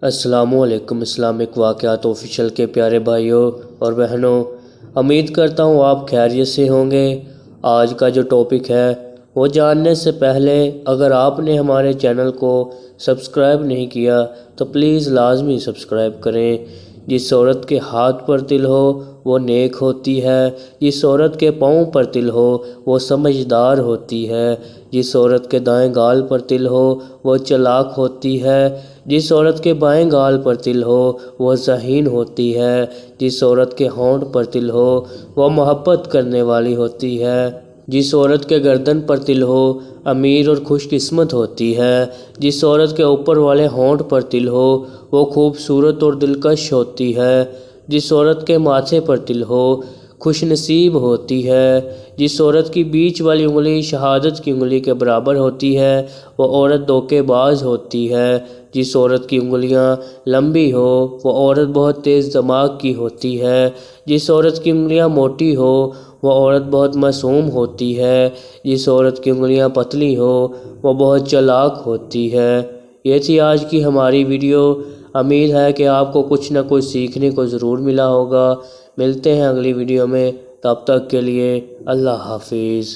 السلام علیکم اسلامک واقعات آفیشیل کے پیارے بھائیوں اور بہنوں، امید کرتا ہوں آپ خیریت سے ہوں گے۔ آج کا جو ٹاپک ہے وہ جاننے سے پہلے اگر آپ نے ہمارے چینل کو سبسکرائب نہیں کیا تو پلیز لازمی سبسکرائب کریں۔ جس عورت کے ہاتھ پر تل ہو وہ نیک ہوتی ہے، جس عورت کے پاؤں پر تل ہو وہ سمجھدار ہوتی ہے، جس عورت کے دائیں گال پر تل ہو وہ چالاک ہوتی ہے، جس عورت کے بائیں گال پر تل ہو وہ ذہین ہوتی ہے، جس عورت کے ہونٹ پر تل ہو وہ محبت کرنے والی ہوتی ہے، جس عورت کے گردن پر تل ہو امیر اور خوش قسمت ہوتی ہے، جس عورت کے اوپر والے ہونٹ پر تل ہو وہ خوبصورت اور دلکش ہوتی ہے، جس عورت کے ماتھے پر تل ہو خوش نصیب ہوتی ہے، جس عورت کی بیچ والی انگلی شہادت کی انگلی کے برابر ہوتی ہے وہ عورت دھوکے باز ہوتی ہے، جس عورت کی انگلیاں لمبی ہو وہ عورت بہت تیز دماغ کی ہوتی ہے، جس عورت کی انگلیاں موٹی ہو وہ عورت بہت معصوم ہوتی ہے، جس عورت کی انگلیاں پتلی ہو وہ بہت چالاک ہوتی ہے۔ یہ تھی آج کی ہماری ویڈیو۔ امید ہے کہ آپ کو کچھ نہ کچھ سیکھنے کو ضرور ملا ہوگا۔ ملتے ہیں اگلی ویڈیو میں، تب تک کے لیے اللہ حافظ۔